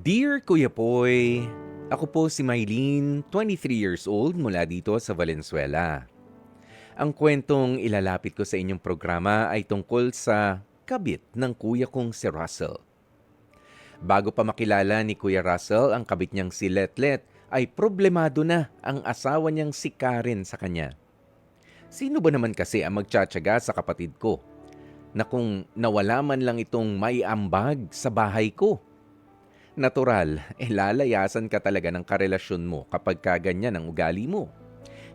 Dear Kuya Poy, ako po si Mylene, 23 years old mula dito sa Valenzuela. Ang kwentong ilalapit ko sa inyong programa ay tungkol sa kabit ng kuya kong si Russell. Bago pa makilala ni Kuya Russell ang kabit niyang si Letlet, ay problemado na ang asawa niyang si Karen sa kanya. Sino ba naman kasi ang magtsatsaga sa kapatid ko na kung nawala man lang itong maiambag sa bahay ko? Natural, lalayasan ka talaga ng karelasyon mo kapag kaganyan ang ugali mo.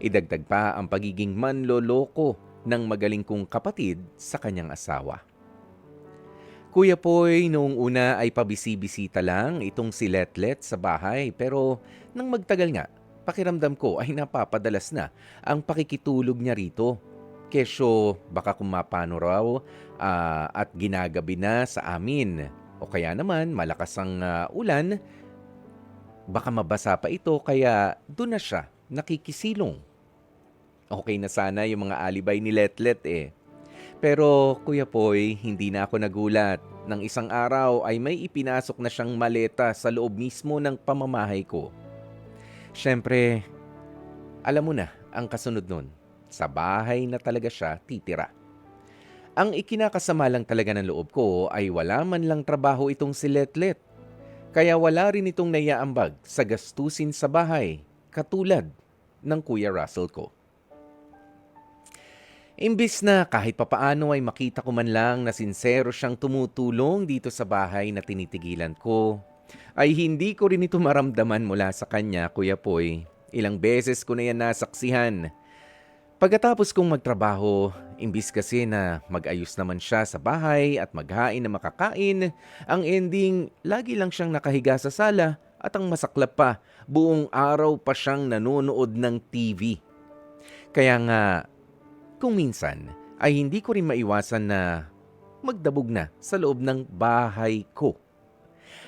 Idagdag pa ang pagiging manloloko ng magaling kong kapatid sa kanyang asawa. Kuya Poy, noong una ay pabisi-bisita lang itong si Letlet sa bahay pero nang magtagal nga, pakiramdam ko ay napapadalas na ang pakikitulog niya rito. Kesyo baka kung mapano raw at ginagabi na sa amin. O kaya naman malakas ang ulan, baka mabasa pa ito kaya doon na siya nakikisilong. Okay na sana yung mga alibay ni Letlet eh. Pero Kuya Poy, hindi na ako nagulat. Nang isang araw ay may ipinasok na siyang maleta sa loob mismo ng pamamahay ko. Siyempre, alam mo na ang kasunod nun. Sa bahay na talaga siya titira. Ang ikinakasama lang talaga ng loob ko ay wala man lang trabaho itong si Letlet. Kaya wala rin itong naiaambag sa gastusin sa bahay, katulad ng Kuya Russell ko. Imbis na kahit papaano ay makita ko man lang na sincero siyang tumutulong dito sa bahay na tinitigilan ko, ay hindi ko rin ito maramdaman mula sa kanya, Kuya Poy. Ilang beses ko na yan nasaksihan. Pagkatapos kong magtrabaho, imbis kasi na mag-ayos naman siya sa bahay at maghain na makakain, ang ending, lagi lang siyang nakahiga sa sala at ang masaklap pa, buong araw pa siyang nanonood ng TV. Kaya nga, kung minsan, ay hindi ko rin maiwasan na magdabog na sa loob ng bahay ko.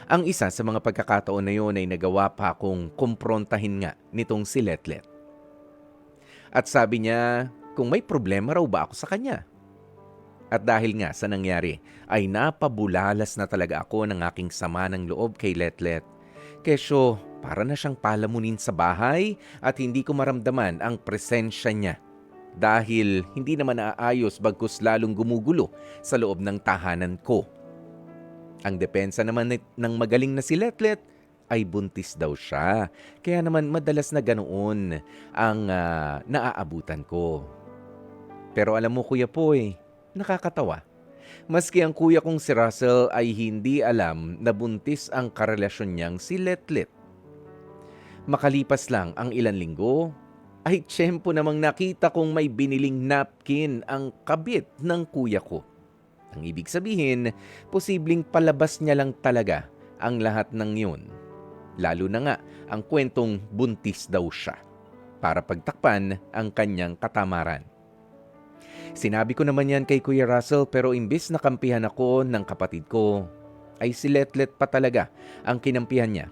Ang isa sa mga pagkakataon na yun ay nagawa pa akong kumprontahin nga nitong si Letlet. At sabi niya kung may problema raw ba ako sa kanya. At dahil nga sa nangyari, ay napabulalas na talaga ako ng aking sama ng loob kay Letlet. Kesyo, para na siyang palamunin sa bahay at hindi ko maramdaman ang presensya niya. Dahil hindi naman naayos bagkus lalong gumugulo sa loob ng tahanan ko. Ang depensa naman ng magaling na si Letlet ay buntis daw siya. Kaya naman madalas na ganoon ang naaabutan ko. Pero alam mo Kuya Poy, nakakatawa. Maski ang kuya kong si Russell ay hindi alam na buntis ang karelasyon niyang si Letlet. Makalipas lang ang ilang linggo, ay tiyempo namang nakita kong may biniling napkin ang kabit ng kuya ko. Ang ibig sabihin, posibleng palabas niya lang talaga ang lahat ng yun. Lalo na nga ang kwentong buntis daw siya para pagtakpan ang kanyang katamaran. Sinabi ko naman yan kay Kuya Russell pero imbis na kampihan ako ng kapatid ko, ay si Letlet pa talaga ang kinampihan niya.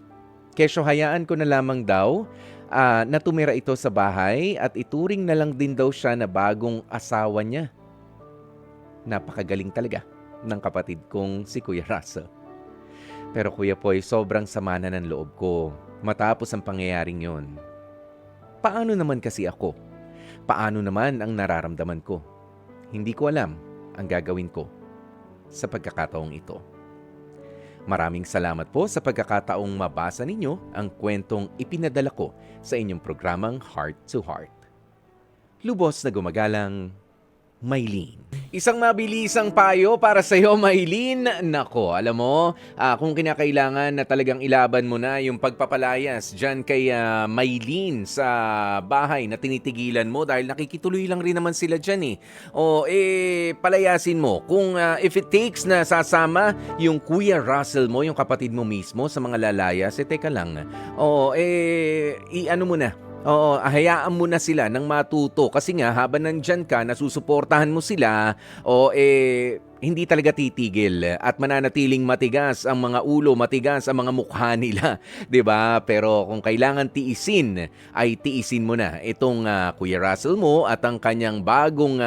Kesyo hayaan ko na lamang daw na tumira ito sa bahay at ituring na lang din daw siya na bagong asawa niya. Napakagaling talaga ng kapatid kong si Kuya Russell. Pero Kuya Poy, sobrang sama na ng loob ko matapos ang pangyayaring yon. Paano naman kasi ako? Paano naman ang nararamdaman ko? Hindi ko alam ang gagawin ko sa pagkakataong ito. Maraming salamat po sa pagkakataong mabasa ninyo ang kwentong ipinadala ko sa inyong programang Heart to Heart. Lubos na gumagalang, Mylene. Isang mabilisang payo para sa iyo, Mylene. Nako, alam mo, kung kinakailangan na talagang ilaban mo na yung pagpapalayas dyan kay Mylene sa bahay na tinitigilan mo dahil nakikituloy lang rin naman sila dyan eh. O palayasin mo. Kung if it takes na sasama yung Kuya Russell mo, yung kapatid mo mismo sa mga lalayas, teka lang. I-ano mo na. Oo, hayaan mo na sila nang matuto kasi nga habang nandyan ka, nasusuportahan mo sila, hindi talaga titigil at mananatiling matigas ang mga ulo, matigas ang mga mukha nila, 'di ba? Pero kung kailangan tiisin, ay tiisin mo na itong Kuya Russell mo at ang kanyang bagong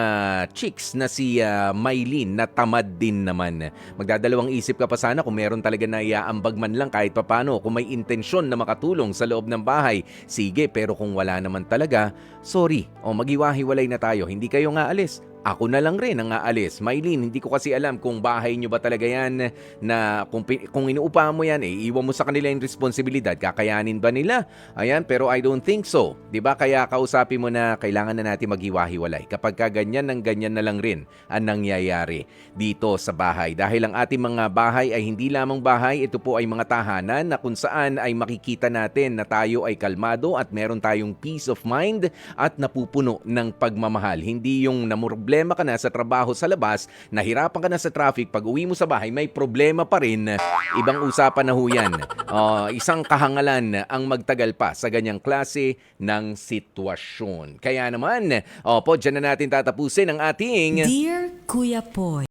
chicks na si Maylene na tamad din naman. Magdadalawang isip ka pa sana kung meron talaga na iaambag man lang kahit papano, kung may intensyon na makatulong sa loob ng bahay. Sige, pero kung wala naman talaga, sorry, o maghiwa-hiwalay na tayo, hindi kayo nga alis. Ako na lang rin ang aalis. Maylene, hindi ko kasi alam kung bahay nyo ba talaga yan na kung inuupahan mo yan, iiwan mo sa kanila yung responsibilidad. Kakayanin ba nila? Ayan, pero I don't think so. 'Di ba? Kaya kausapin mo na kailangan na natin maghiwa-hiwalay. Kapag ganyan ng ganyan na lang rin ang nangyayari dito sa bahay. Dahil ang ating mga bahay ay hindi lamang bahay, ito po ay mga tahanan na kung saan ay makikita natin na tayo ay kalmado at meron tayong peace of mind at napupuno ng pagmamahal. Hindi yung problema ka na sa trabaho sa labas, nahirapan ka na sa traffic, pag uwi mo sa bahay, may problema pa rin. Ibang usapan na ho yan. Isang kahangalan ang magtagal pa sa ganyang klase ng sitwasyon. Kaya naman, dyan na natin tatapusin ang ating Dear Kuya Poy,